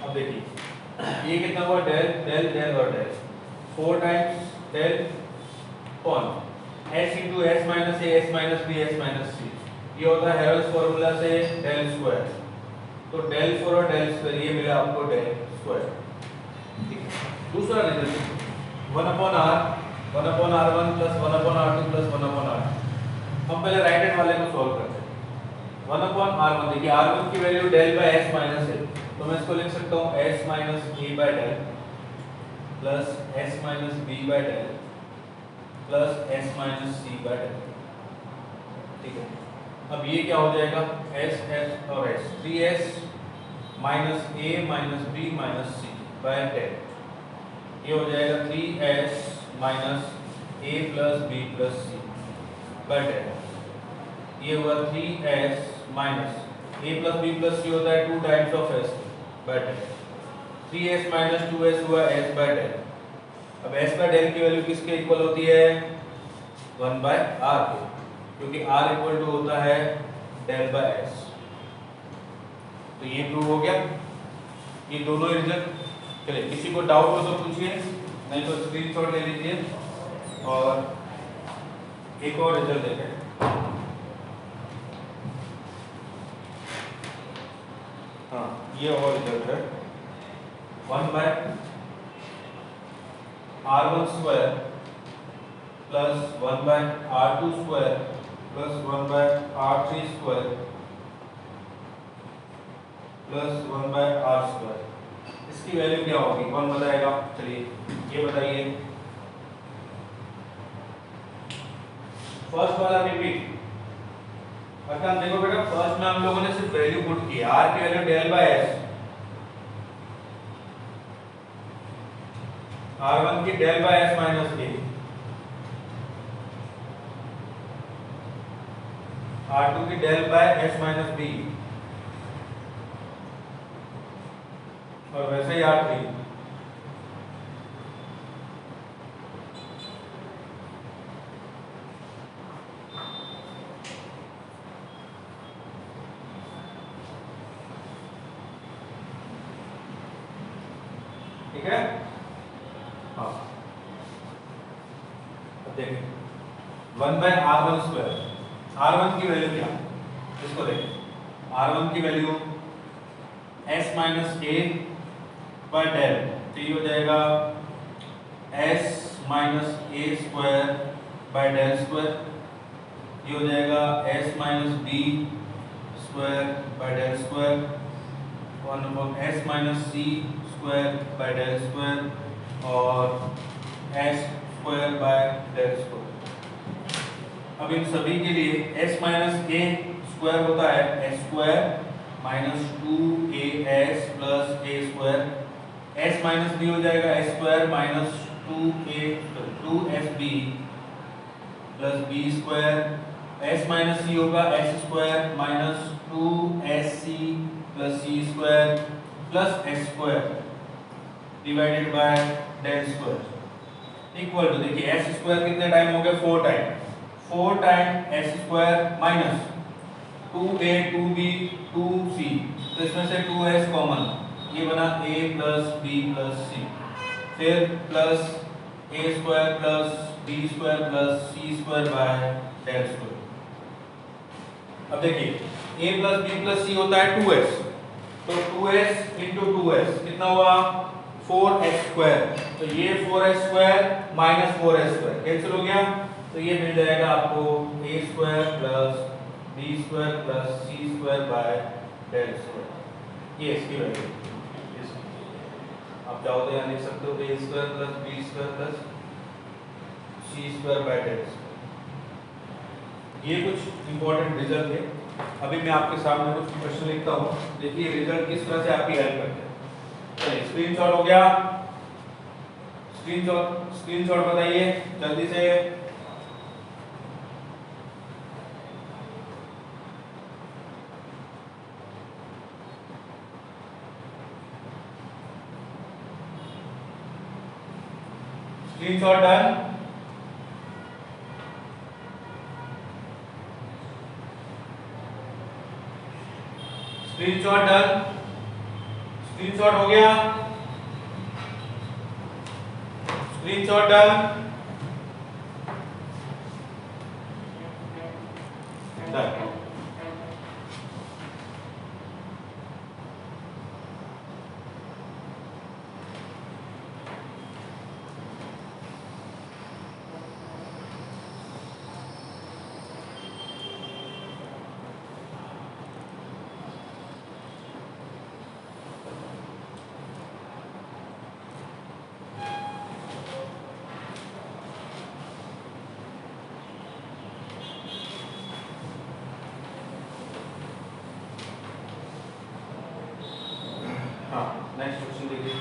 अब देखिए ये कितना हुआ, डेल डेल डेल और डेल, 4 टाइम्स डेल कौन s into S minus A S minus B S minus C, ये होता है हेरोल्ड्स फॉर्मूला से डेल स्क्वायर। तो डेल 4 और डेल स्क्वायर ये मिला आपको डेल स्क्वायर। ठीक है, दूसरा result 1/r 1/r1 plus 1/r2 plus 1/r। हम पहले राइट हैंड वाले को सॉल्व करते हैं। 1/r1, देखिए r1 की value del by s minus है, तो मैं इसको लिख सकता हूँ s minus a by del plus s minus b by del plus s minus c by del. ठीक है, अब ये क्या हो जाएगा, s s और s, 3s minus a minus b minus c by del, ये हो जाएगा 3s minus a plus b plus c by del. ये हुआ 3s minus a plus b plus c होता है 2 times of s by del, 3s minus 2s हुआ s by del. अब s by del की वैल्यू किसके equal होती है, 1 बाय r के, क्योंकि r इक्वल टू होता है डेल बाय s। तो ये प्रूव हो गया, ये दोनों रिजल्ट। चलिए, किसी को डाउट हो तो पूछिए, नहीं तो स्क्रीनशॉट ले लीजिए और एक और रिजल्ट देखें। हाँ, ये और रिजल्ट है 1 by r1 square plus 1 by r2 square plus 1 by r3 square plus 1 by r square. इसकी वैल्यू क्या होगी, कौन बताएगा? चलिए ये बताइए। फर्स्ट वाला रिपीट। अच्छा देखो बेटा, फर्स्ट में हम लोगों ने सिर्फ वैल्यू पुट की, r की value del by s, r1 की del by s minus a, r2 की del by s minus b, और वैसे ही r3। ठीक है, हाँ अब देखें 1 बाय r1 स्क्वायर, r1 की वैल्यू क्या, इसको देखें, r1 की value s minus a by del, तो ये हो जाएगा s minus a square by del square, ये हो जाएगा s minus b square by del square, 1/s minus c square by del square और s square by del square. अब इन सभी के लिए s माइनस a स्क्वायर होता है s square minus 2as plus a square, s minus b हो जाएगा s square minus 2sb plus b square, s minus c होगा s square minus 2sc plus c square plus s square divided by del square equal to, देखिए s square कितने time हो गए, 4 time, 4 time s square minus 2a 2b 2c, तो इसमें से 2s common, ये बना a plus b plus c, फिर plus a square plus b square plus c square by del square. अब देखिए a plus b plus c होता है 2s, तो 2s इंटू 2s कितना हुआ, 4s स्क्वायर, तो ये 4s square minus 4s square cancel हो गया, तो ये मिल जाएगा आपको a square plus b square plus c square by del square. ये इसकी वैल्यू, आप चाहो तो यहाँ लिख सकते हो a square plus b square plus c square by del square. ये कुछ इंपॉर्टेंट रिजल्ट है। अभी मैं आपके सामने कुछ क्वेश्चन लिखता हूँ, देखिए रिजल्ट किस तरह से आपकी हेल्प करते हैं। चलिए स्क्रीनशॉट हो गया, स्क्रीनशॉट बताइए जल्दी से। Screenshot done. Screenshot done. Screenshot हो गया, स्क्रीनशॉट डन। नेक्स्ट क्वेश्चन देखिए,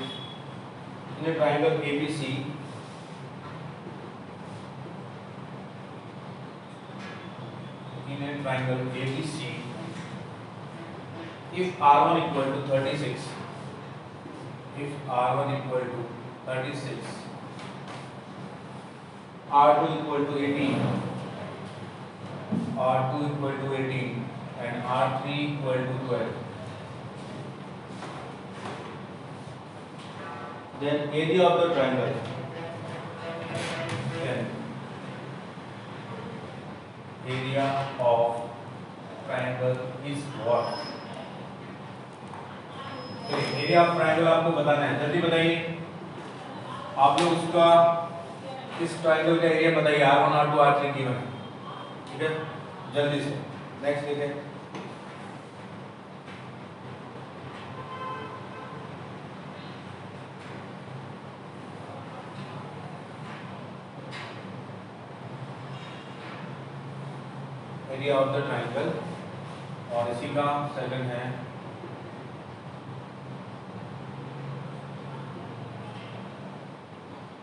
इन a triangle ABC in a triangle ABC if R1 equal to 36, if R1 equal to 36, R2 equal to 18, R2 equal to 18 and R3 equal to 12, then area of the triangle, then area of triangle is what? Area of triangle आपको बताना है, जल्दी बताइए आप लोग। इसका इस triangle का एरिया बताइए, R1 R2 R3 गिवन है, ठीक है, जल्दी से। नेक्स्ट देखें, एरिया ऑफ द ट्रायंगल, और इसी का सेकंड है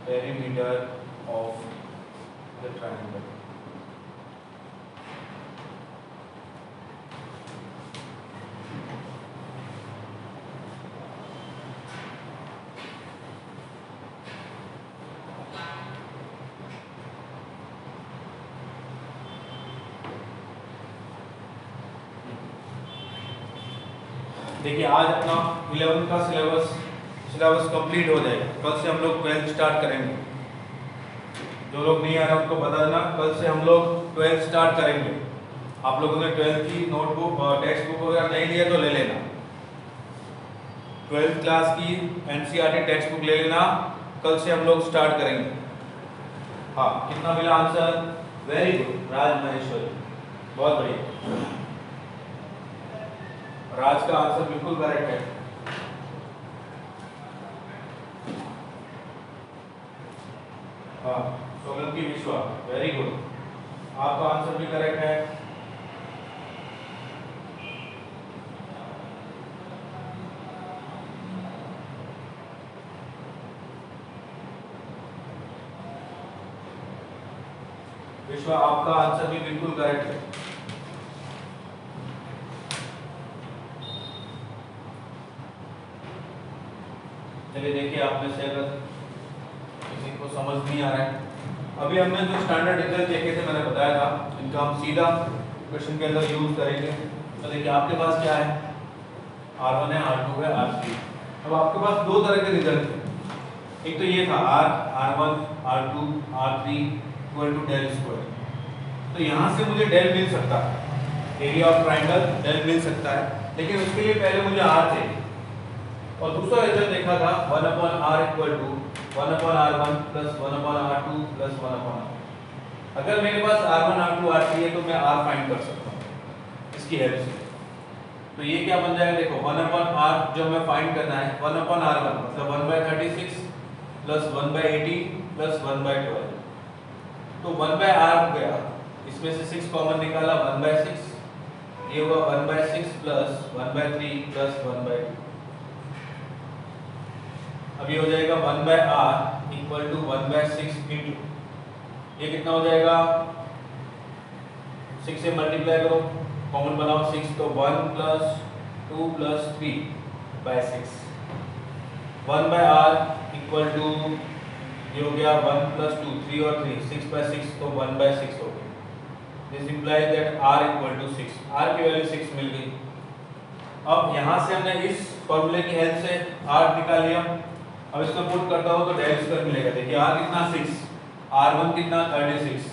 perimeter of the triangle। देखिए आज अपना 11 का सिलेबस कंप्लीट हो जाएगा। कल से हम लोग 12 स्टार्ट करेंगे। जो लोग नहीं आ रहे उनको बता देना, कल से हम लोग 12 स्टार्ट करेंगे। आप लोगों ने 12 की नोटबुक और टेक्स्ट बुक वगैरह नहीं लिया तो ले लेना। 12th क्लास की एनसीईआरटी टेक्स्ट बुक ले लेना, कल से हम लोग स्टार्ट करेंगे। हाँ, कितना मिला आंसर? वेरी गुड राज महेश्वरी, बहुत बढ़िया। राज का आंसर बिल्कुल करेक्ट है। हाँ, सोलंकी विश्वा, वेरी गुड, आपका आंसर भी करेक्ट है। विश्वा, आपका आंसर भी बिल्कुल करेक्ट है। चलिए देखिए, आप में से अगर किसी को समझ नहीं आ रहा है, अभी हमने जो स्टैंडर्ड रिजल्ट देखे थे मैंने बताया था, इनका हम सीधा क्वेश्चन के अंदर यूज करेंगे। तो देखिए आपके पास क्या है, R1 है, R2 है, R3। अब आपके पास दो तरह के रिजल्ट थे। एक तो ये था R1 R2 R3 equal to del square. तो यहाँ से मुझे डेल मिल सकता है, एरिया ऑफ ट्राइंगल डेल मिल सकता है, लेकिन उसके लिए पहले मुझे R चाहिए। और दूसरा रिजल्ट देखा था 1/r equal to 1/r1 plus 1/r2 plus 1/r। अगर मेरे पास R1 R2 R3 है तो मैं R फाइंड कर सकता हूँ इसकी हेल्प से। तो ये क्या बन जाएगा, देखो 1/r जो हमें फाइंड करना है 1/r1 मतलब 1/36 प्लस 1/80 प्लस 1/12। तो 1/r हो गया, इसमें से 6 कॉमन निकाला 1/6, ये होगा 1/6 प्लस 1/3 प्लस 1/2। अब ये हो जाएगा 1/r इक्वल टू 1/6 इंटू, ये कितना हो जाएगा, 6 से मल्टीप्लाई करो, कॉमन बनाओ 6, तो 1 plus 2 plus 3/6। 1/r equal to ये हो गया 1 प्लस 2 3 और 3 6/6, तो 1/6 हो गया। This implies that r equal to 6, r की वैल्यू 6 मिल गई। अब यहाँ से हमने इस फॉर्मूले की हेल्प से r निकाल लिया। अब इसमें पुट करता हूँ तो डेल स्क्वायर मिलेगा। देखिए r कितना 6, r1 कितना 36,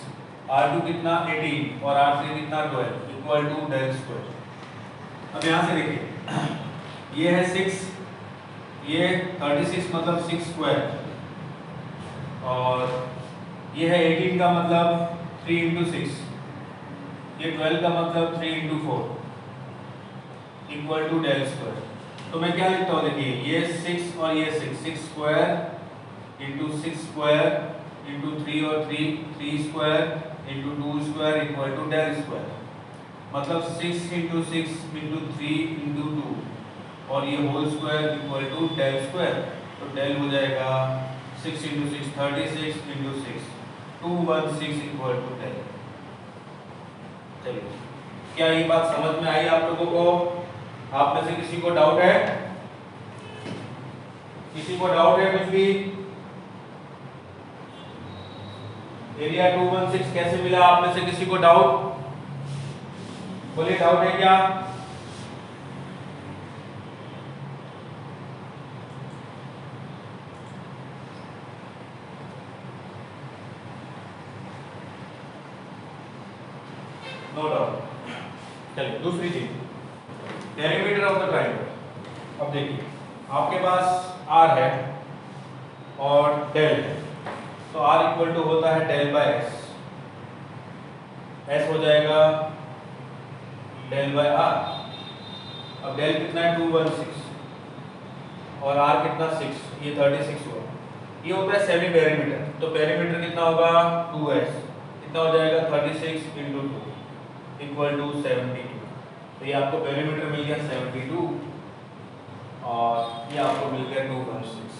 r2 कितना 18 और r3 कितना 12 इक्वल टू डेल स्क्वायर। अब यहाँ से देखिए ये है 6, ये 36 मतलब 6 स्क्वायर, और ये है 18 का मतलब 3 इंटू 6, ये 12 का मतलब 3 into 4 equal to del square. तो मैं क्या लिखता हूँ, देखिए ये 6 और ये 6 स्क्वायर इंटू 6 स्क्वायर इंटू 3 और 3 square into 2 square equal to del square. मतलब 6 इंटू 6 इंटू 3 इंटू 2 और ये whole square equal to del square. तो डेल हो जाएगा 6 into 6 36 into 6 216 equal to del. चलिए, क्या ये बात समझ में आई आप लोगों को? आप में से किसी को डाउट है? किसी को डाउट है कुछ भी? एरिया 216 कैसे मिला? आप में से किसी को डाउट? बोलिए, डाउट है क्या? No doubt. चलिए, दूसरी चीज, पेरीमीटर ऑफ द ट्रायंगल। अब देखिए आपके पास r है और डेल है, तो r इक्वल टू होता है डेल बाय s। s हो जाएगा डेल बाय r। अब डेल कितना है 216 और r कितना 6, ये 36 हुआ। ये होता है सेमी पेरीमीटर, तो पेरीमीटर कितना होगा 2s, कितना हो जाएगा 36 इंटू 2 इक्वल टू 72। तो ये आपको पेरीमीटर मिल गया 72 और ये आपको मिल गया 216।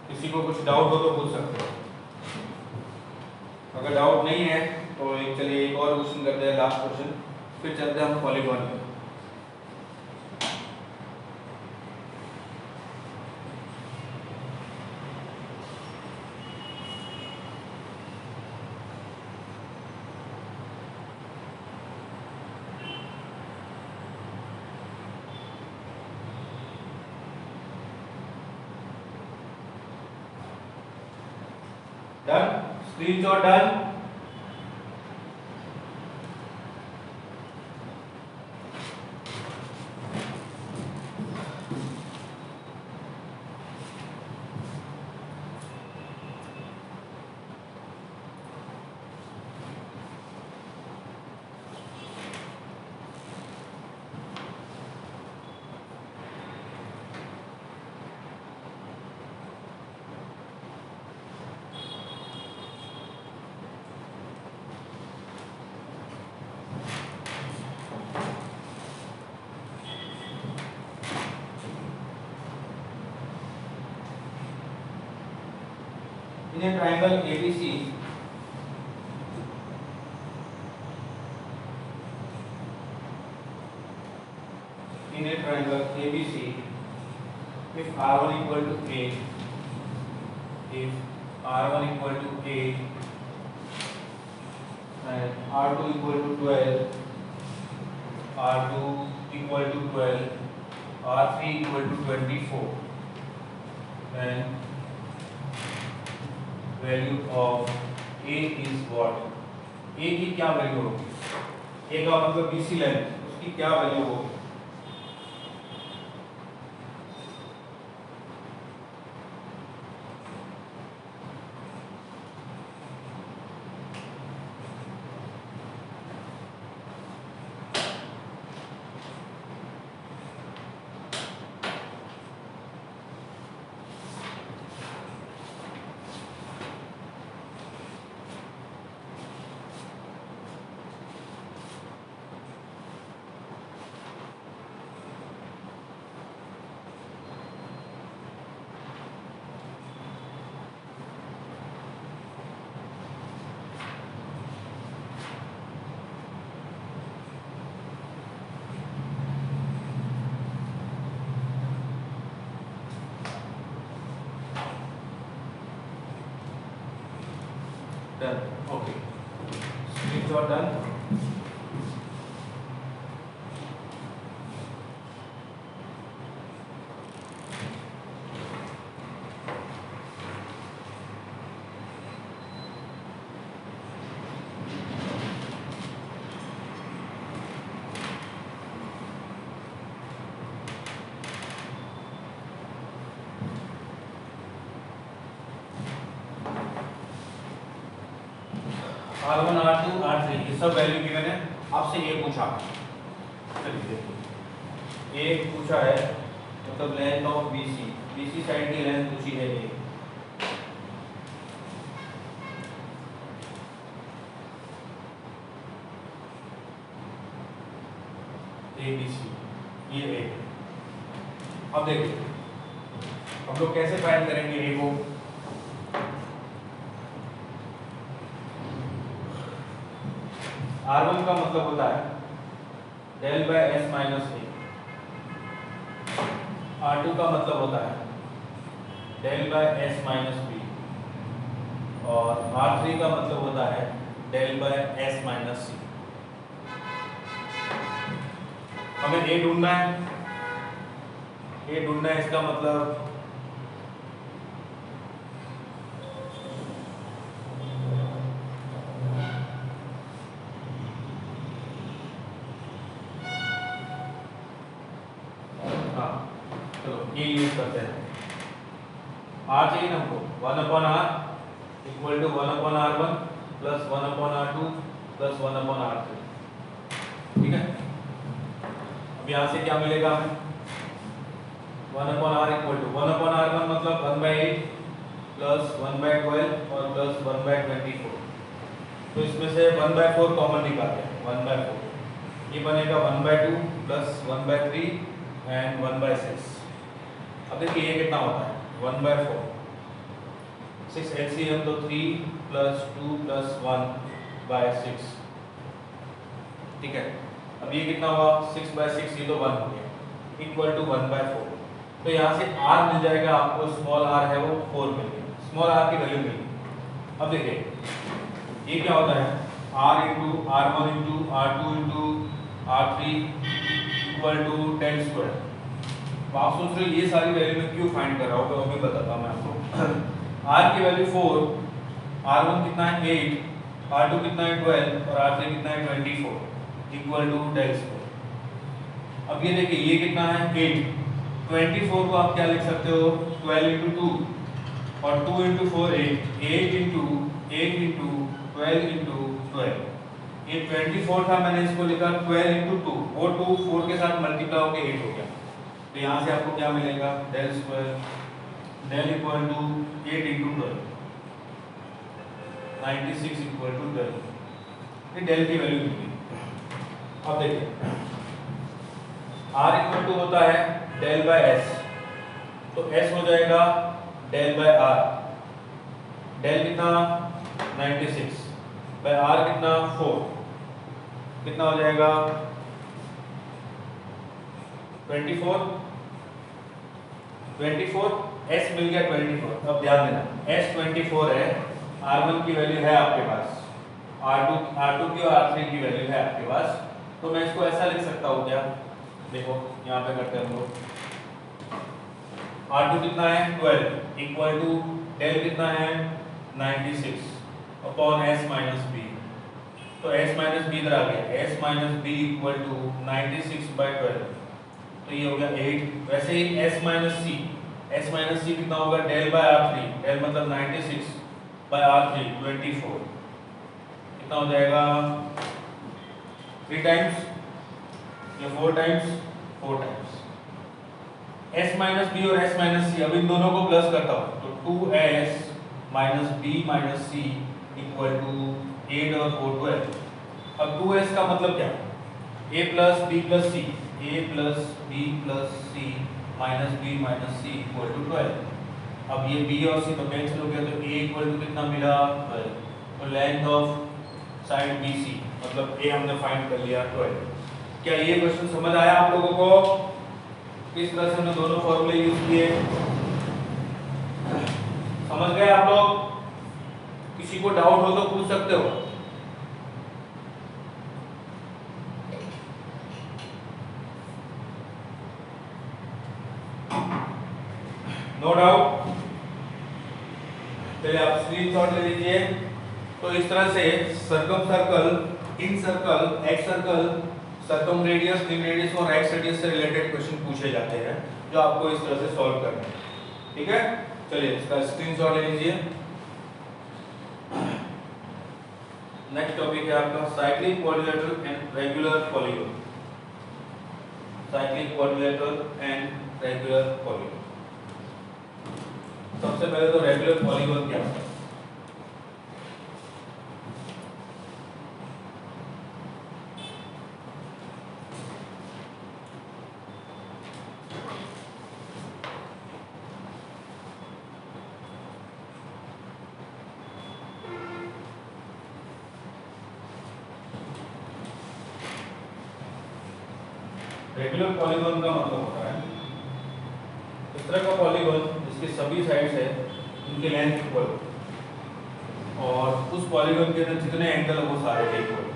किसी को कुछ डाउट हो तो पूछ सकते हो। अगर डाउट नहीं है तो चलिए एक और क्वेश्चन करते हैं, लास्ट क्वेश्चन, फिर चलते हैं हम पॉलीगॉन में। Done? Screenshot done? In a triangle ABC, if R1 equal to A, if R1 equal to A and R2 equal to 12, R2 equal to 12, R3 equal to 24, then value of A is what? A की क्या value होगी? A का मतलब BC line, उसकी क्या value होगी? Done. Okay. Screenshot done. R1 R2 R3 ये सब वैल्यू गिवन है। आपसे ये पूछा, चलिए देखिए ये पूछा है मतलब लेंथ ऑफ BC साइड की लेंथ पूछी है ये। ABC ये A। अब देखिए हम लोग कैसे फाइंड करेंगे A को। R1 का मतलब होता है del by S minus A। R2 का मतलब होता है del by S minus B और R3 का मतलब होता है del by S minus C। हमें A ढूंढना है, इसका मतलब ये यूज करते हैं। R चाहिए ना हमको 1/R equal to 1/R1 plus 1/R2 plus 1/R3। ठीक है, अब यहाँ से क्या मिलेगा हमें 1/R इक्वल टू 1/R1 मतलब 1/8 प्लस 1/12 और प्लस 1/24। तो इसमें से 1/4 कॉमन निकालते हैं 1/4। ये बनेगा 1/2 प्लस 1/3 एंड 1/6। अब देखिए ये कितना होता है 1/4 6 LCM तो 3 प्लस 2 प्लस 1/6। ठीक है, अब ये कितना हुआ 6/6 ये तो 1 हो गया इक्वल टू 1/4। तो यहाँ से R मिल जाएगा आपको, स्मॉल r है वो 4 मिल गया, स्मॉल r की वैल्यू मिल गई। अब देखिए ये क्या होता है R into R1 into R2 into R3 equal to 10 square. आप सोच रहे हो ये सारी वैल्यू में क्यों फाइंड कर रहा हूँ, मैं बताता हूँ मैं आपको। R की वैल्यू 4, R1 कितना है 8, R2 कितना है 12 और R3 कितना है 24 इक्वल टू 10 स्क्वायर। अब ये देखिए ये कितना है 8, 24 को आप क्या लिख सकते हो 12 इंटू 2 और 2 इंटू 4 8 इंटू 8 इंटू 12 इंटू 12। ये 24 था, मैंने इसको लिखा 12 इंटू 2, वो 2 4 के साथ मल्टीप्लाई होकर 8 हो गया। तो यहाँ से आपको क्या मिलेगा del square del equal to 8 into 12 96 equal to 12। ये डेल की वैल्यू मिली। अब देखिए R इक्वल टू होता है डेल बाय S, तो S हो जाएगा डेल बाय R। डेल कितना 96 बाय R कितना 4, कितना हो जाएगा 24 S मिल गया 24। अब ध्यान देना S 24 है, R1 की वैल्यू है आपके पास, R2 की और R3 की वैल्यू है आपके पास। तो मैं इसको ऐसा लिख सकता हूँ क्या, देखो यहाँ पे करते हैं हम लोग। R2 कितना है 12 इक्वल टू डेल कितना है 96 अपॉन S माइनस बी। तो S माइनस बी इधर आ गया, S minus B equal to 96/12, तो ये हो गया 8। वैसे ही S माइनस सी कितना होगा डेल बाय R3, डेल मतलब 96 बाय R3 24, कितना हो जाएगा 3 टाइम्स या 4 टाइम्स S माइनस बी और S माइनस सी, अब इन दोनों को प्लस करता हूँ तो 2S minus B minus C equal to 8 और 4 12। अब 2S का मतलब क्या, A plus B plus C, A plus B plus C minus B minus C equal to 12। अब ये B और C तो कैंसिल हो गया, तो A इक्वल टू कितना मिला 12। तो लेंथ ऑफ साइड BC मतलब A हमने फाइंड कर लिया 12। क्या ये क्वेश्चन समझ आया आप लोगों को, किस तरह से हमने दोनों फॉर्मूले यूज किए, समझ गए आप लोग? किसी को डाउट हो तो पूछ सकते हो। नो डाउट, चलिए आप स्क्रीनशॉट ले लीजिए। तो इस तरह से circum circle, in circle, ex circle, circum radius, in radius और एक्स रेडियस से रिलेटेड क्वेश्चन पूछे जाते हैं जो आपको इस तरह से सॉल्व करना है। ठीक है, चलिए इसका स्क्रीनशॉट ले लीजिए। नेक्स्ट टॉपिक है आपका cyclic quadrilateral and regular polygon. Cyclic quadrilateral and regular polygon. सबसे पहले तो रेगुलर पॉलीगॉन क्या है? रेगुलर पॉलीगॉन का मतलब होता है इस तरह का पॉलीगॉन जिसकी सभी साइड्स है उनकी लेंथ इक्वल और उस पॉलीगॉन के अंदर जितने एंगल है वो सारे इक्वल,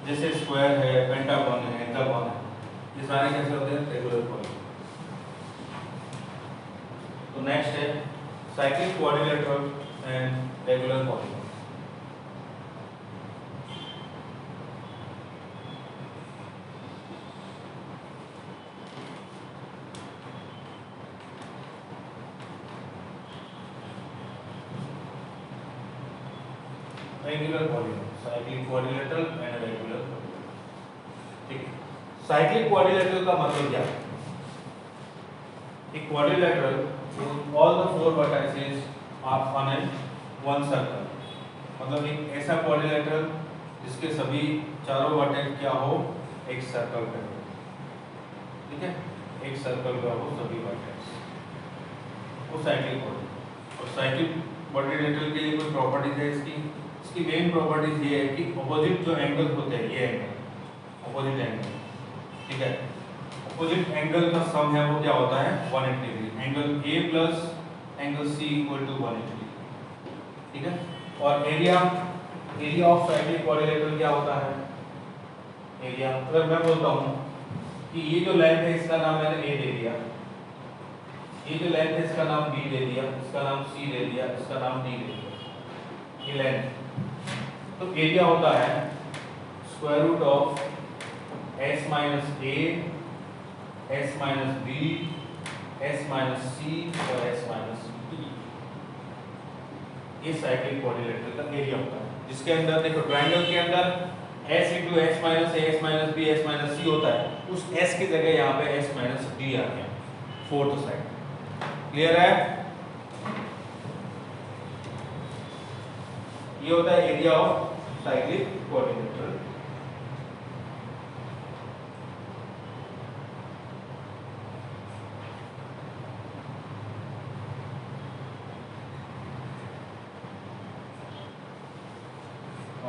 जैसे स्क्वायर है, पेंटागन है, हेक्सागन है, ये सारे कैसे होते हैं? Regular polygon. तो नेक्स्ट है cyclic quadrilateral and regular polygon. Regular polygon, cyclic quadrilateral and regular polygon. ठीक है, साइक्लिक क्वाड्रिलेटरल का मतलब क्या है? एक quadrilateral all the four vertices are on an one circle, मतलब एक ऐसा क्वाड्रिलेटरल जिसके सभी चारों वर्टेक्स क्या हो? एक सर्कल पे हो। ठीक है, एक सर्कल का हो सभी वर्टेक्स, वो साइक्लिक क्वाड्रिलेटरल। और साइक्लिक क्वाड्रिलेटरल के लिए कोई प्रॉपर्टीज है इसकी मेन प्रॉपर्टीज ये है कि ऑपोजिट जो एंगल होते हैं, ये एंगल ऑपोजिट एंगल, ठीक है, ऑपोजिट एंगल का सम है वो क्या होता है? 180 degree. Angle A plus angle C equal to 180 degree. ठीक है, और एरिया ऑफ साइक्लिक क्वाड्रिलेटरल क्या होता है? एरिया, अगर मैं बोलता हूँ कि ये जो लेंथ है इसका नाम मैंने ए दे दिया, ये जो लेंथ है इसका नाम बी दे दिया, इसका नाम सी दे दिया, इसका नाम डी दे दिया, ये लेंथ। तो एरिया होता है square root of s minus A, s minus B, s minus C और s माइनस डी। ये साइक्लिक क्वाड्रिलेटरल का एरिया होता है, जिसके अंदर देखो ट्रायंगल के अंदर s into S minus A, s minus B, s minus C होता है, उस s की जगह यहाँ पे s माइनस डी आ गया फोर्थ साइड। क्लियर है? ये होता है एरिया ऑफ साइक्लिक क्वाड्रिलेटरल।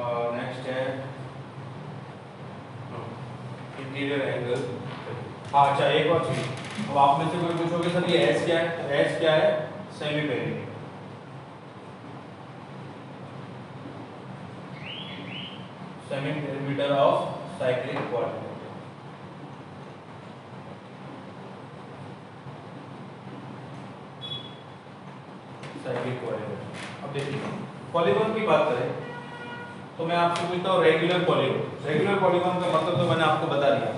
और नेक्स्ट है इंटीरियर एंगल। हाँ अच्छा, एक और चीज, अब आप में से कोई पूछोगे सर ये एस क्या है? एस क्या है? Semi perimeter. Semi perimeter of cyclic quadrilateral. Cyclic quadrilateral. अब देखिए पॉलीगॉन की बात करें तो मैं आपसे पूछता हूँ रेगुलर पॉलीगॉन। रेगुलर पॉलीगॉन का मतलब तो मैंने आपको बता दिया।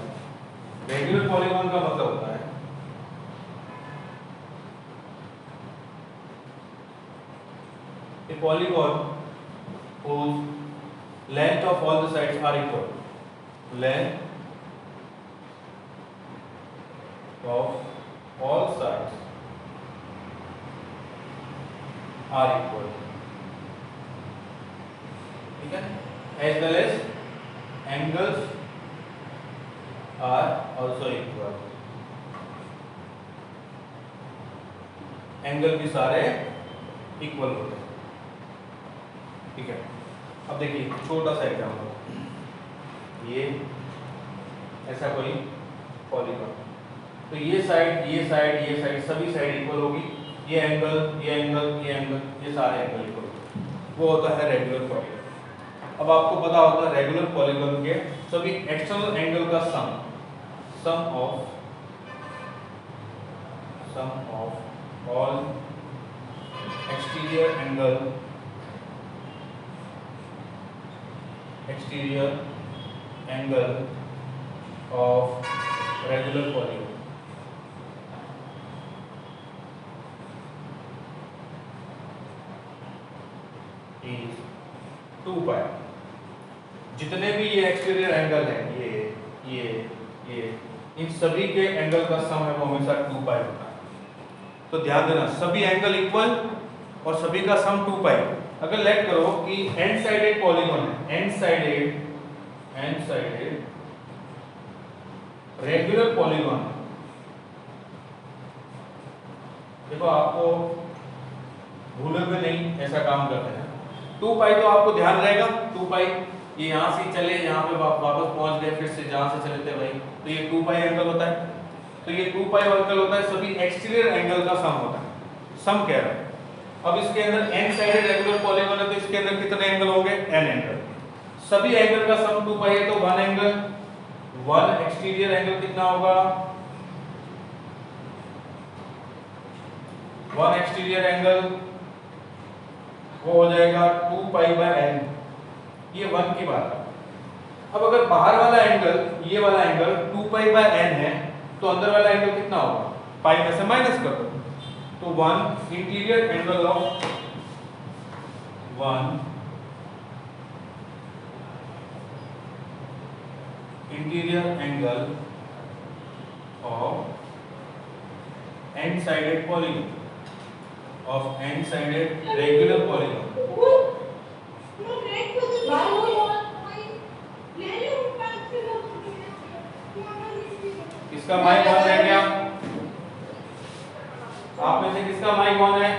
रेगुलर पॉलीगॉन का मतलब होता है a polygon whose length of all the sides are equal. Length of all sides are equal. ठीक है, as well as angles are also equal. Angle भी सारे इक्वल होते हैं। ठीक है, अब देखिए छोटा सा एग्जाम्पल, ये ऐसा कोई पॉलीगॉन, तो ये साइड ये साइड ये साइड सभी साइड इक्वल होगी, ये एंगल ये एंगल ये एंगल ये सारे एंगल इक्वल, वो होता है रेगुलर पॉलीगॉन। अब आपको पता होगा रेगुलर पॉलीगॉन के सभी एक्सटर्नल एंगल का sum of all exterior angle of regular polygon is 2 pi. जितने भी ये एक्सटीरियर एंगल है, ये इन सभी के एंगल का सम है वो हमेशा 2 पाई होता है। तो ध्यान देना, सभी एंगल इक्वल और सभी का सम 2 पाई। अगर लेट करो कि एंड साइडेड पॉलीगॉन है, एंड साइडेड रेगुलर पॉलीगॉन, देखो आपको भूलोगे नहीं, ऐसा काम करते हैं। 2 पाई तो आपको ध्यान रहेगा, 2 पाई ये यहाँ से चले यहाँ पे वापस पहुंच गए, फिर से जहाँ से चले थे भाई, तो ये 2 पाई एंगल होता है। तो ये 2 पाई एंगल होता है, सभी एक्सटीरियर एंगल का सम होता है, सम कह रहा है। अब इसके अंदर एन साइडेड रेगुलर पॉलीगॉन है, तो इसके अंदर कितने एंगल होंगे, एन एंगल। सभी एंगल का सम 2 पाई है, तो 1 एंगल, 1 एक्सटीरियर एंगल कितना होगा, 1 एक्सटीरियर एंगल वो हो जाएगा 2 पाई बाय एन। ये 1 की बात है। अब अगर बाहर वाला एंगल, ये वाला एंगल 2 पाई बाय एन है, तो अंदर वाला एंगल कितना होगा, पाई में से माइनस कर दो, तो 1 interior angle of 1 interior angle of N sided polygon, of N sided regular polygon. किसका माइक ऑन है क्या, आप में से किसका माइक ऑन है?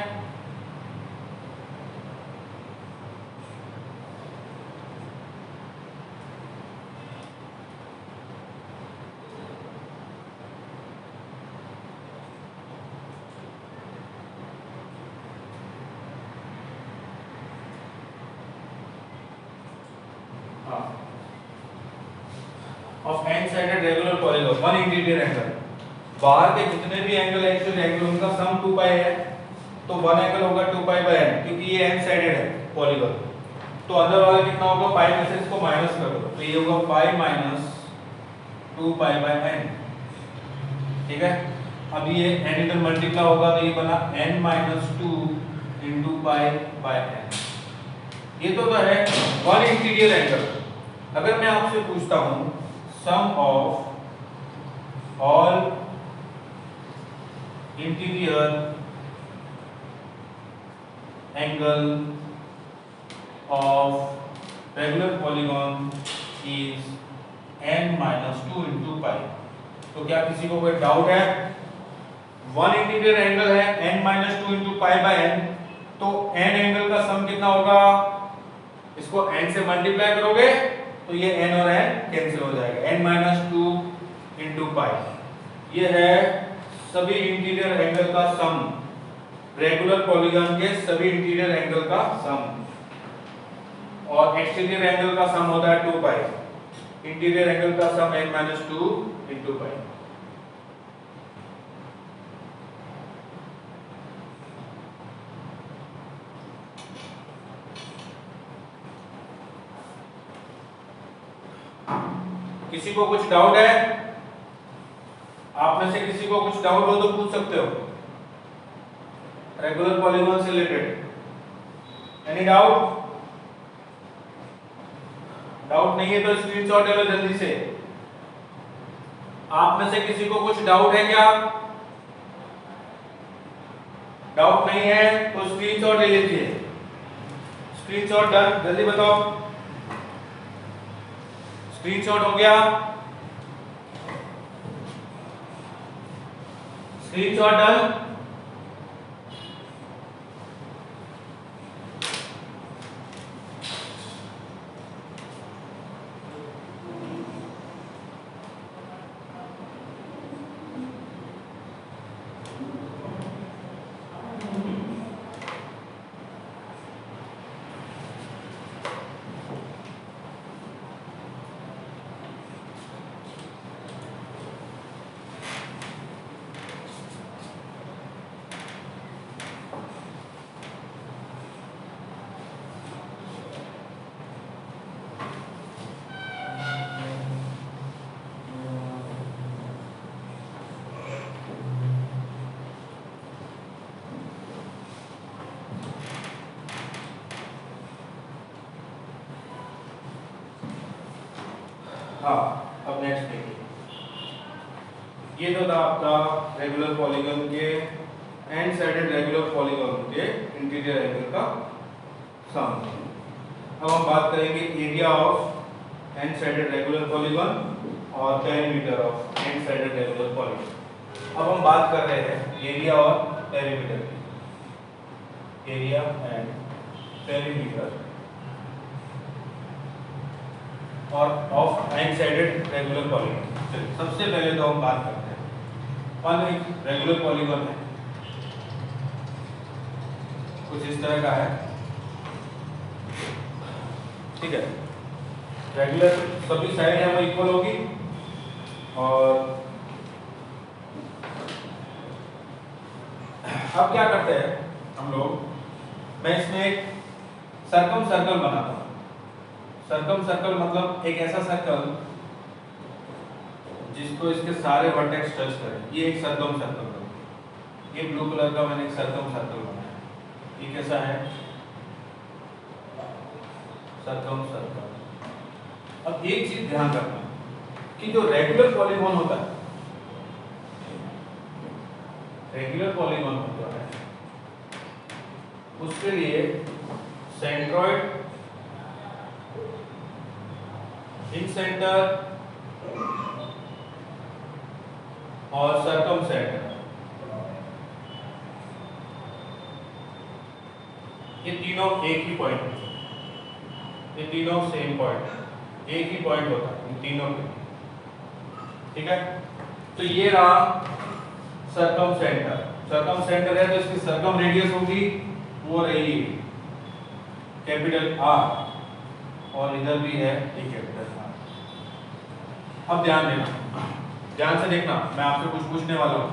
Of N sided regular polygon, 1 interior angle, बाहर के जितने भी एंगल है, एक्चुअली एंगल उनका सम 2 पाई है, तो 1 एंगल होगा 2 पाई बाय n, क्योंकि ये एन साइडेड है पॉलीगॉन। तो अंदर वाला कितना होगा, पाई में से इसको माइनस कर दो, तो ये होगा pi minus 2 pi by n। ठीक है, अब ये n इधर मल्टीप्लाई होगा, तो ये बना n minus 2 into pi by n। ये तो है 1 इंटीरियर एंगल। अगर मैं आपसे पूछता हूं sum of all interior angle of regular polygon is n minus 2 into pi, तो क्या किसी को कोई डाउट है? 1 इंटीरियर एंगल है, n minus 2 into pi by n, तो n एंगल का सम कितना होगा, इसको n से मल्टीप्लाई करोगे तो ये n और n कैंसिल हो जाएगा, n माइनस 2 इंटू पाई। ये है सभी इंटीरियर एंगल का सम, रेगुलर पॉलीगॉन के सभी इंटीरियर एंगल का सम, और एक्सटीरियर एंगल का सम होता है 2 पाई। इंटीरियर एंगल का सम n माइनस 2 इंटू पाई। किसी को कुछ डाउट है? आप में से किसी को कुछ डाउट हो तो पूछ सकते हो, रेगुलर पॉलीगॉन से रिलेटेड। Any doubt? डाउट नहीं है तो स्क्रीनशॉट ले लो जल्दी से। आप में से किसी को कुछ डाउट है क्या? डाउट नहीं है तो स्क्रीनशॉट ले लीजिए। स्क्रीनशॉट डन, जल्दी बताओ। स्क्रीनशॉट हो गया? Screenshot done? हाँ, अब नेक्स्ट देखिए, ये तो था आपका रेगुलर पॉलीगन के एंड साइडेड रेगुलर पॉलीगन के इंटीरियर एंगल का सम। अब हम बात करेंगे area of n sided regular polygon और perimeter of n sided regular polygon. अब हम बात कर रहे हैं एरिया और पेरीमीटर की, एरिया एंड पेरीमीटर और of n sided regular polygon. चलिए सबसे पहले तो हम बात करते हैं एक रेगुलर पॉलीगन है, कुछ इस तरह का है, ठीक है। रेगुलर सभी साइड है वो इक्वल होगी और अब क्या करते हैं हम लोग, मैं इसमें एक सर्कम सर्कल बनाता हूं। सर्कम सर्कल मतलब एक ऐसा सर्कल जिसको इसके सारे वर्टेक्स टच करें, ये एक सर्कम सर्कल है। ये ब्लू कलर का मैंने एक सर्कम सर्कल बनाया, ये कैसा है, सर्कम सर्कल। अब एक चीज ध्यान रखना कि जो रेगुलर पॉलीगन होता है, रेगुलर पॉलीगन होता है, उसके लिए सेंट्रॉइड इन सेंटर और सर्कम सेंटर, ये तीनों एक ही पॉइंट, ये तीनों सेम पॉइंट, एक ही पॉइंट होता है इन तीनों के, ठीक है। तो ये रहा सर्कम सेंटर। सर्कम सेंटर है तो इसकी सर्कम रेडियस होगी वो रही कैपिटल आर, और इधर भी है ये कैपिटल आर। अब ध्यान देना, ध्यान से देखना, मैं आपसे कुछ पूछने वाला हूं।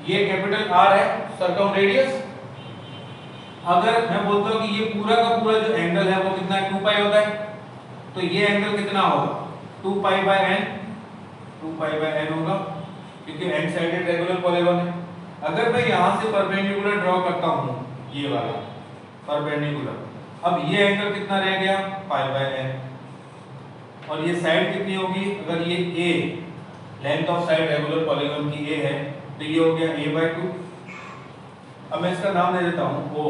ये कैपिटल आर है सर्कम रेडियस। अगर मैं बोलता हूं कि ये पूरा का पूरा जो एंगल है वो कितना है, 2 पाई होता है, तो ये एंगल कितना होगा, 2 pi by N, 2 pi by N होगा, क्योंकि एंड साइडेड रेगुलर पॉलीगन है। अगर मैं यहां से परपेंडिकुलर ड्रॉ करता हूं, ये वाला परपेंडिकुलर, अब ये एंगल कितना रह गया, पाई बाय एन, और ये साइड कितनी होगी, अगर ये A length of side regular polygon की ए है तो ये हो गया a/2। अब मैं इसका नाम दे देता हूं O,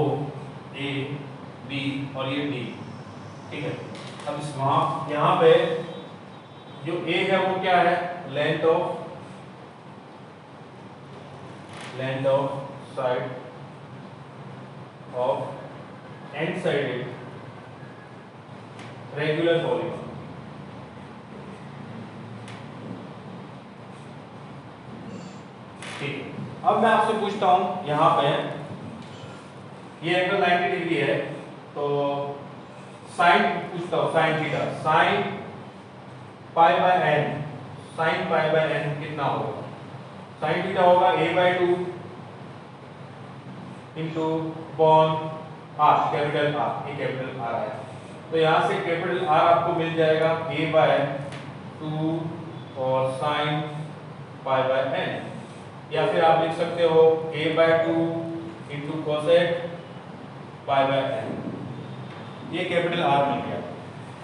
A, B और ये D, ठीक है। अब इस वहां यहां पे जो A है वो क्या है, length of side of n sided regular polygon. अब मैं आपसे पूछता हूं, यहां पे ये एंगल 90 डिग्री है, तो साइन पूछता हूं, sine theta, sine pi by N, sine pi by N कितना होगा, साइन थीटा होगा a/2 इंटू बॉन आर, कैपिटल आर, ये कैपिटल आर आया, तो यहां से कैपिटल आर आपको मिल जाएगा a/2 और साइन पाई बाय एन, या फिर आप लिख सकते हो a/2 into cosec pi by N. ये कैपिटल आर मिल गया,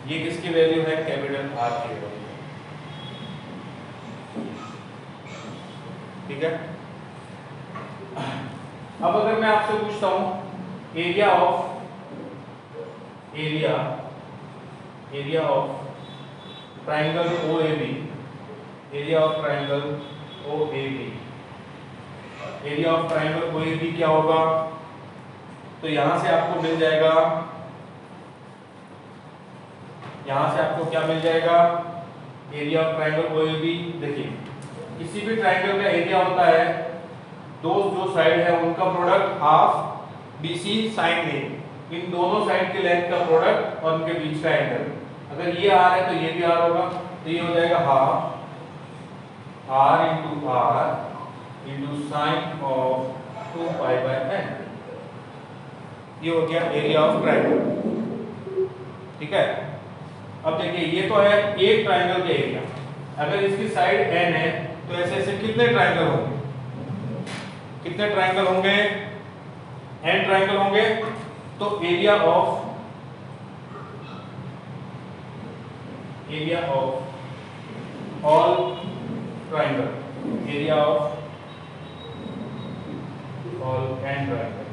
ये किसकी वैल्यू है, कैपिटल आर की वैल्यू, ठीक है। अब अगर मैं आपसे पूछता हूं area of triangle OAB, area of triangle OAB, area of triangle OAB क्या होगा, तो यहां से आपको मिल जाएगा, यहां से आपको क्या मिल जाएगा, एरिया ऑफ ट्राइंगल OAB। देखिए किसी भी ट्राइंगल का एरिया होता है, दो जो साइड है उनका product half BC sin A, इन दोनों साइड के लेंथ का प्रोडक्ट और उनके बीच का एंगल, अगर ये R है तो ये भी R होगा, तो ये हो जाएगा half R into R into sine of 2 pi by n, ये हो गया एरिया ऑफ ट्राइंगल, ठीक है। अब देखिए ये तो है एक ट्राइंगल का एरिया, अगर इसकी साइड n है तो ऐसे ऐसे कितने ट्राइंगल होंगे, कितने ट्राइंगल होंगे, n ट्राइंगल होंगे, तो area of all triangle, area of all n triangle,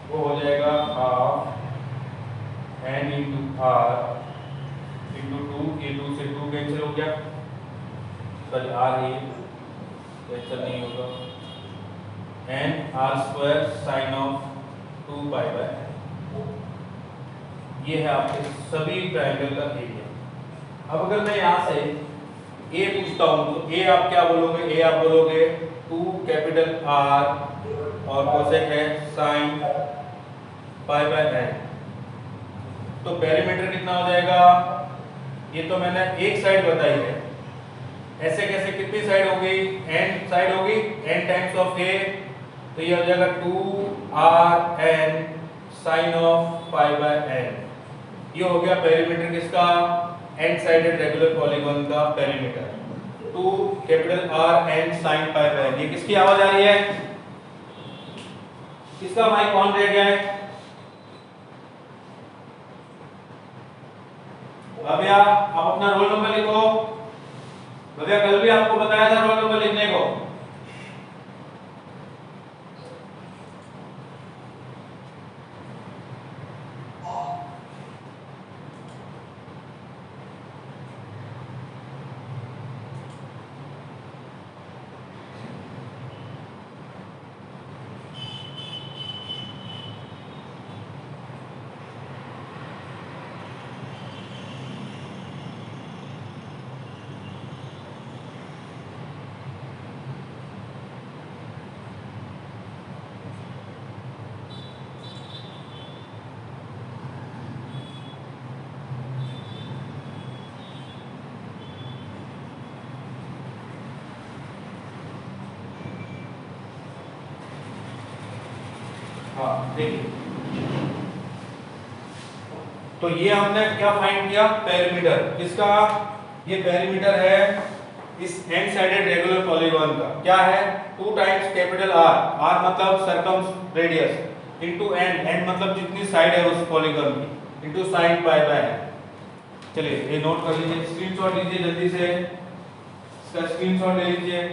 वो हो जाएगा half n into r into 2, ये 2 से 2 कैंसिल हो गया, सॉरी आर ये कैंसिल नहीं होगा, n r square sine of 2 pi by, ये है आपके सभी ट्रायंगल का एरिया। अब अगर मैं यहाँ से ए पूछता हूँ तो ए आप क्या बोलोगे, ए आप बोलोगे 2 कैपिटल आर और कोसेक है साइन पाई बाय एन, तो पेरीमीटर कितना हो जाएगा, ये तो मैंने एक साइड बताई है, ऐसे कैसे कितनी साइड होगी, एन साइड होगी, एन टाइम्स ऑफ ए, तो ये हो जाएगा 2r n sine of pi by n, ये हो गया पेरीमीटर किसका, एन साइडेड रेगुलर पॉलीगॉन का perimeter, 2 capital R n sine pi by n। ये किसकी आवाज आ रही है, किसका माइक ऑन रह गया है, भव्या आप अपना रोल नंबर लिखो, भव्या कल भी आपको बताया था रोल नंबर लिखने को। हाँ देखिए, तो ये हमने क्या फाइंड किया, पेरीमीटर किसका, ये पेरीमीटर है इस एन साइडेड रेगुलर पॉलीगॉन का, क्या है 2 टाइम्स कैपिटल आर, आर मतलब circumradius, into n, n मतलब जितनी साइड है उस पॉलीगॉन की, into sine pi by n. चलिए ये नोट कर लीजिए, स्क्रीनशॉट लीजिए जल्दी से, इसका स्क्रीनशॉट ले लीजिए।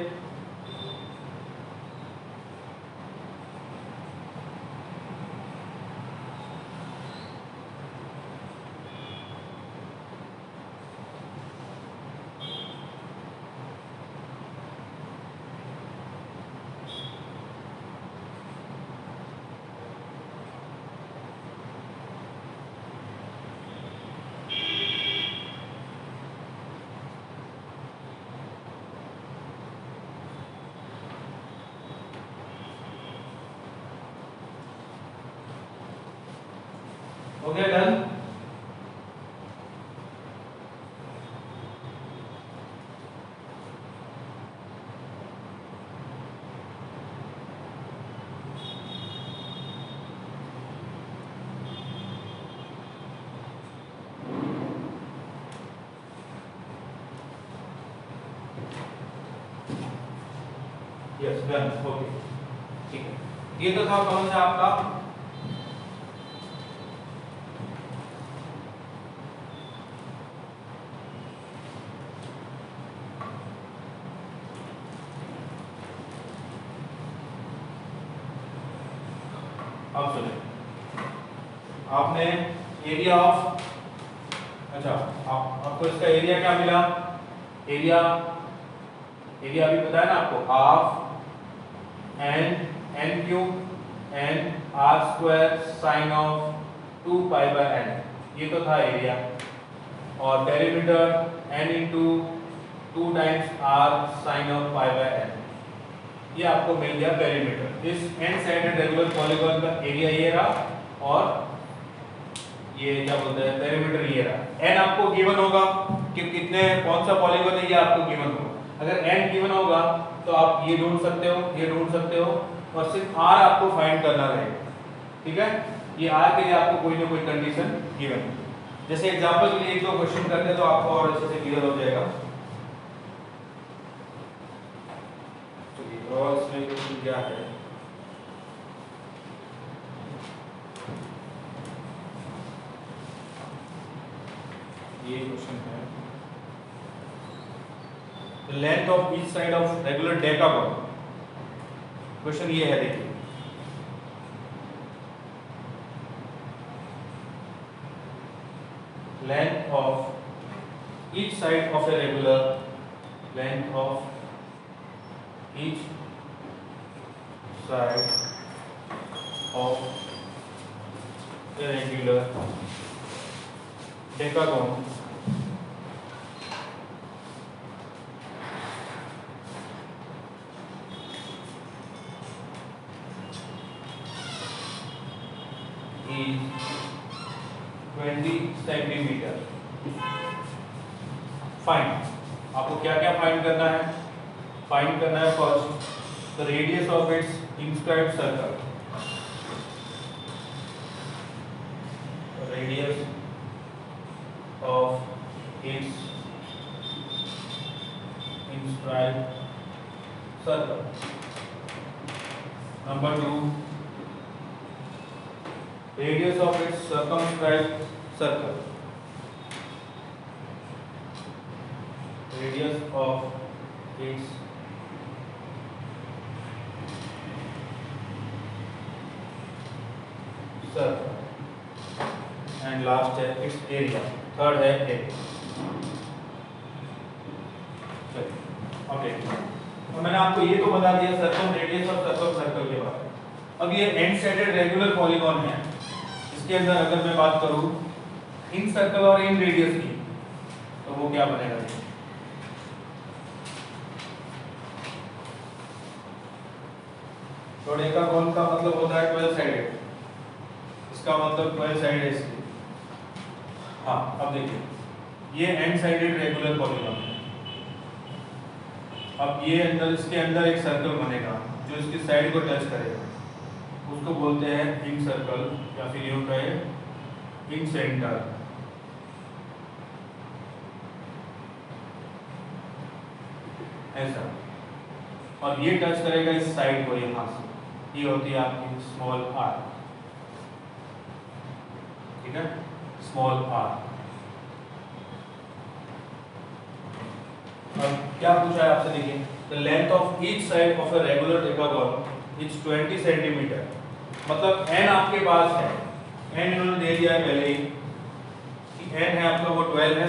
Okay done, yes done, okay ठीक है। ये तो था कौन सा आपका, अब सुनिए, आपने एरिया ऑफ, अच्छा आपको इसका एरिया क्या मिला, एरिया अभी बताया ना आपको, half n cube n r square sine of 2 pi by N, ये तो था एरिया, और perimeter n into 2 times r sine of pi by N, ये आपको मिल गया पेरीमीटर। इस एन साइडेड रेगुलर पॉलीगॉन का एरिया ये रहा, और ये क्या बोलते हैं पेरीमीटर ये रहा। एन आपको गिवन होगा कि कितने कौन सा पॉलीगॉन है, ये आपको गिवन होगा। अगर एन गिवन होगा तो आप ये ढूंढ सकते हो, ये ढूंढ सकते हो, और सिर्फ आर आपको फाइंड करना रहेगा, ठीक है। ये आर के लिए आपको कोई ना कोई कंडीशन गिवन है। जैसे एग्जांपल के लिए एक दो क्वेश्चन करते हैं तो आपको और अच्छे से क्लियर हो जाएगा। चलिए और इसमें क्वेश्चन क्या है, ये क्वेश्चन है the length of each side of regular decagon. Question ये है, देखिए length of each side of a regular length of each side of a regular decagon is 20 centimetre. Find, आपको क्या क्या फाइंड करना है? फाइंड करना है first the radius of its inscribed circle, radius of its inscribed circle. Number 2, radius of its circumscribed circle, radius of its circle, and last है its area, third है area। Okay, तो मैंने आपको ये तो बता दिया सर्कम रेडियस और सर्कम सर्कल के बारे में। अब ये एंड साइडेड रेगुलर पॉलीगॉन है, इसके अंदर अगर मैं बात करूं इन सर्कल और इन रेडियस की, तो वो क्या बनेगा? तो डेकागोन का मतलब होता है 12 साइडेड, इसका मतलब 12 साइडेड इसकी। हाँ, अब देखिए ये एंड साइडेड रेगुलर पॉलीगॉन है। अब ये अंदर, इसके अंदर एक सर्कल बनेगा जो इसकी साइड को टच करेगा, उसको बोलते हैं इन सर्कल, या फिर यूं कहे इन सेंटर। ऐसा, और ये टच करेगा इस साइड को यहां से, ये होती है आपकी स्मॉल आर, ठीक है, स्मॉल आर। अब क्या पूछा है आपसे, देखिए the length of each side of a regular decagon is 20 centimetre. मतलब n आपके पास है, n इन्होंने दे दिया है पहले ही कि n है आपका वो 12 है,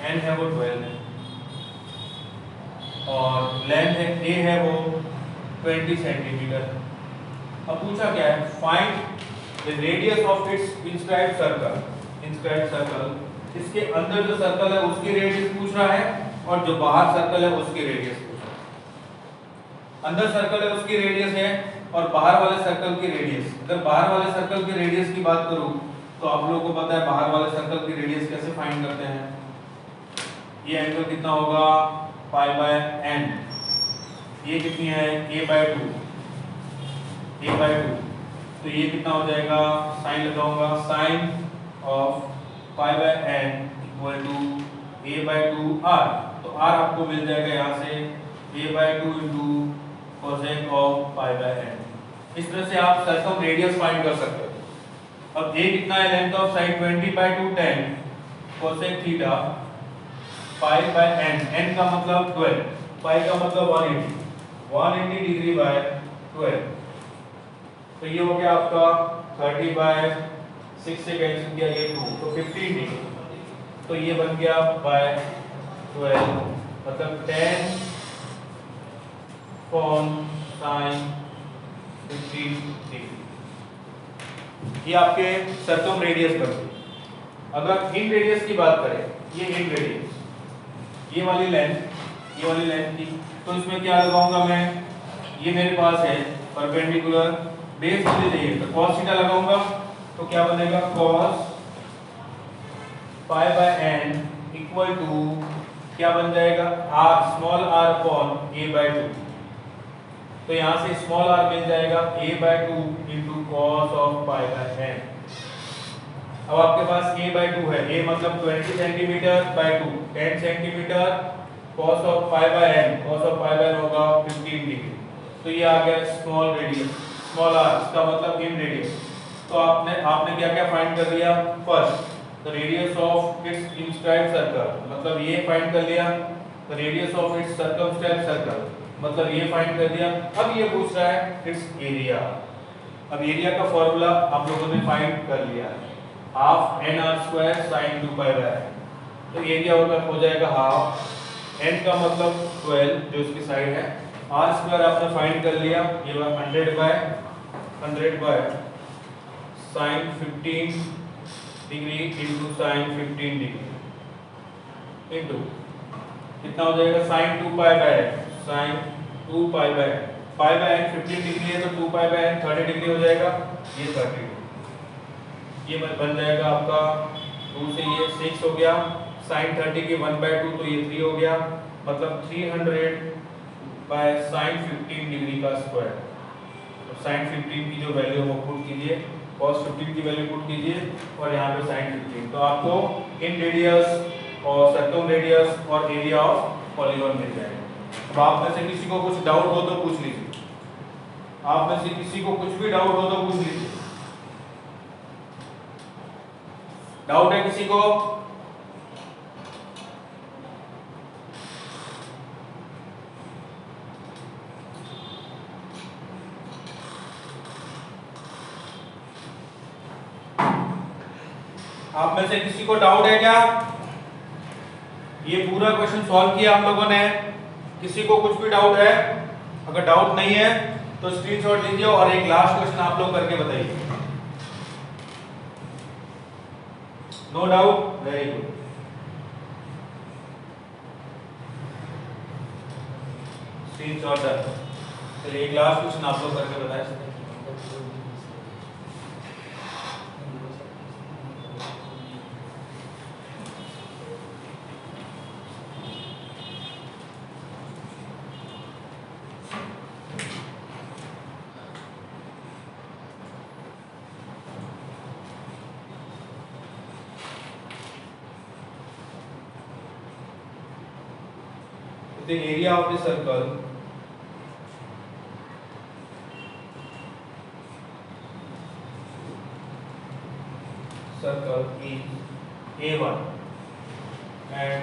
n है वो 12 है, और लेंथ है a है वो 20 सेंटीमीटर। अब पूछा क्या है, find the radius of its inscribed circle. Inscribed circle, इसके अंदर जो सर्कल है उसकी रेडियस पूछ रहा है, और जो बाहर सर्कल है उसकी रेडियस पूछ रहा है। अंदर सर्कल है उसकी रेडियस है, और बाहर वाले सर्कल की रेडियस। अगर बाहर वाले सर्कल की रेडियस की बात करूं तो आप लोगों को पता है बाहर वाले सर्कल की रेडियस कैसे फाइंड करते हैं। ये एंगल कितना होगा, π/n। ये कितनी है, a/2, a/2। तो ये कितना हो जाएगा, साइन लगाऊंगा, sign of π/n equal to a/2r। तो r आपको मिल जाएगा यहाँ से a/2 into cosec of π/n। इस तरह से आप सर्कम रेडियस फाइंड कर सकते हो। अब a कितना है, length of side 20/2 10 cosec theta π/n, n का मतलब 12, पाई का मतलब 180 डिग्री बाय 12। तो ये हो गया आपका 30/6 से कैंसिल किया ये 2, तो 15 डिग्री। तो ये बन गया बाय 12, मतलब 10 कोण sin 15 डिग्री। ये आपके सर्कम रेडियस पर। अगर इन रेडियस की बात करें, ये इन रेडियस, ये वाली लेंथ की, तो इसमें क्या लगाऊंगा मैं, ये मेरे पास है परपेंडिकुलर, बेस मुझे चाहिए तो cos थीटा लगाऊंगा। तो क्या बनेगा, cos π/n इक्वल टू क्या बन जाएगा, r small r upon a/2। तो यहाँ से स्मॉल r मिल जाएगा a/2 into cos of π/n। अब आपके पास a/2 है, a मतलब 20 centimetre bye 2 10 centimetre, cos of π/n होगा 15 डिग्री। तो ये आ गया स्मॉल रेडियस, स्मॉल r, इसका मतलब इन रेडियस। तो आपने क्या क्या फाइंड कर लिया, first the radius of its inscribed circle, मतलब ये फाइंड कर लिया। The radius of its circumstance circle, मतलब ये फाइंड कर दिया। अब ये पूछ रहा है इट्स एरिया। अब एरिया का फॉर्मूला आप लोगों ने फाइंड कर लिया है, half n r square sine 2 pi by. तो एरिया हो जाएगा हाफ, एन का मतलब 12 जो इसकी साइड है, आर स्क्वायर आपने फाइंड कर लिया, ये 100 by sine 15 degree into sine 15 degree into कितना हो जाएगा sine 2 pi by sine 2 pi by pi by 15 degree है तो 2 पाई बाय 30 डिग्री हो जाएगा, ये 30 डिग्री। ये बन जाएगा आपका 2 से ये 6 हो गया, साइन 30 की 1/2 तो ये 3 हो गया, मतलब 300 बाय साइन 15 डिग्री का स्क्वायर। तो साइन 15 की जो वैल्यू है वो पुट कीजिए, cos 15 की वैल्यू पुट कीजिए और यहाँ पे साइन 15, तो आपको इन रेडियस और सर्कम रेडियस और एरिया ऑफ पॉलीगॉन मिल जाएगा। अब आप में से किसी को कुछ डाउट हो तो पूछ लीजिए, आप में से किसी को कुछ भी डाउट हो तो पूछ लीजिए। डाउट है किसी को? आप में से किसी को डाउट है क्या? ये पूरा क्वेश्चन सॉल्व किया हम लोगों ने, किसी को कुछ भी डाउट है? अगर डाउट नहीं है तो स्क्रीनशॉट लीजिए और एक लास्ट क्वेश्चन आप लोग करके बताइए। No doubt, very good. Screenshot done. चलिए एक लास्ट क्वेश्चन आप लोग करके बताएं। The area of the circle is A1 and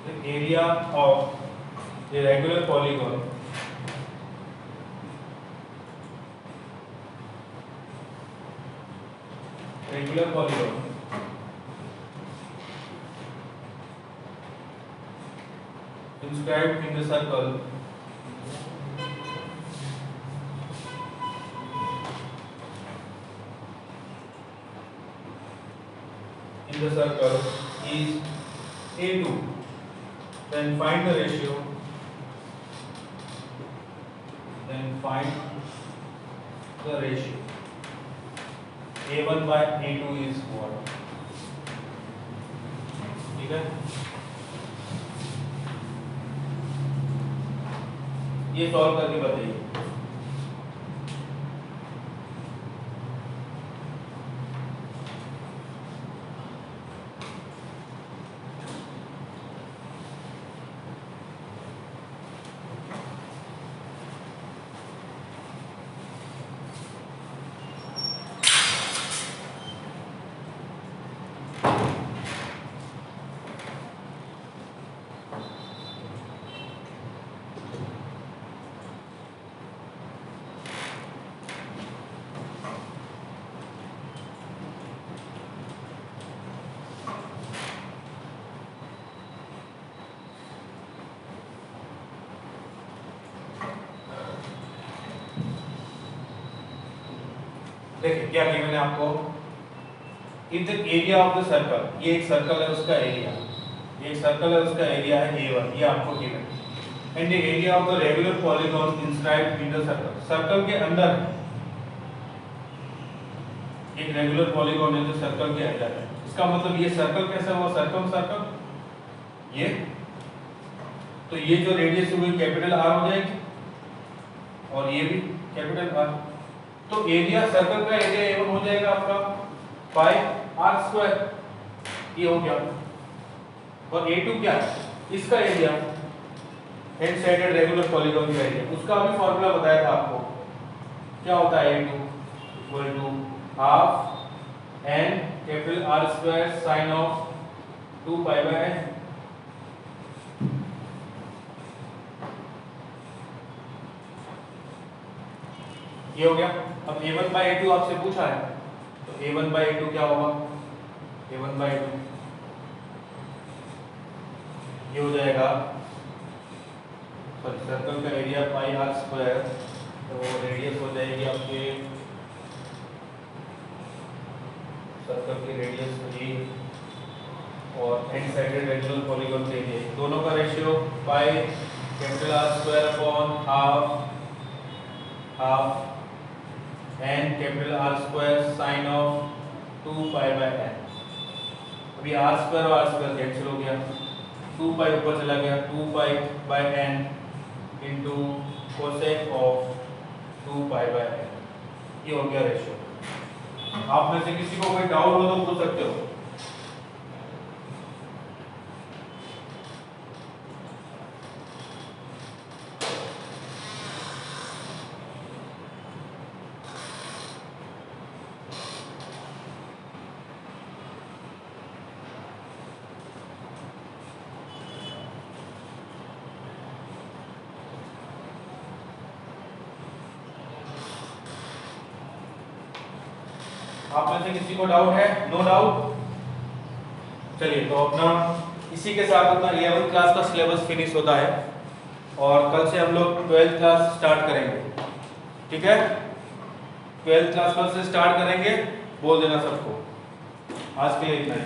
the area of a regular polygon inscribed in the circle is A2, then find the ratio, A1 by A2 is what? ठीक है, ये solve करके बताइए। देखिए क्या किया मैंने आपको, in the area of the circle, ये एक सर्कल है उसका एरिया, ये एक सर्कल है उसका एरिया है A1, ये आपको गिवन है। And the area of the regular polygon inscribed in the circle, circle के अंदर एक रेगुलर पॉलीगॉन है जो सर्कल के अंदर है। इसका मतलब ये सर्कल कैसा हुआ, सर्कम सर्कल, ये तो ये जो रेडियस है वो कैपिटल R हो जाएगी और ये भी कैपिटल R, तो एरिया सर्कल का एरिया A1 हो जाएगा आपका पाई R स्क्वायर, ये हो गया। और A2 क्या है, इसका area, head sided regular polygon का एरिया, उसका अभी फॉर्मूला बताया था आपको, क्या होता है A2 equal to half n capital R square sine of 2 pi by ये हो गया। अब a1 by a2 आपसे पूछा है, तो a1 by a2 क्या होगा, a1 by a2 ये हो जाएगा, सॉरी सर्कल का एरिया पाई आर स्क्वायर, तो रेडियस हो जाएगी आपके, सर्कल की रेडियस होगी और एंड साइडेड रेगुलर पॉलीगॉन के लिए दोनों का ratio pi capital r square upon half n capital r square sine of 2 pi by n. अभी आर स्क्वायर और आर स्क्वायर कैंसिल हो गया, 2 पाई ऊपर चला गया, 2 pi by n into cosec of 2 pi by N, ये हो गया रेशियो। आप में से किसी को कोई डाउट हो तो पूछ सकते हो। आप में से किसी को डाउट है? No doubt. चलिए तो अपना इसी के साथ अपना 11th क्लास का सिलेबस फिनिश होता है और कल से हम लोग 12th क्लास स्टार्ट करेंगे, ठीक है? 12th क्लास कल से स्टार्ट करेंगे, बोल देना सबको। आज के लिए इतना ही।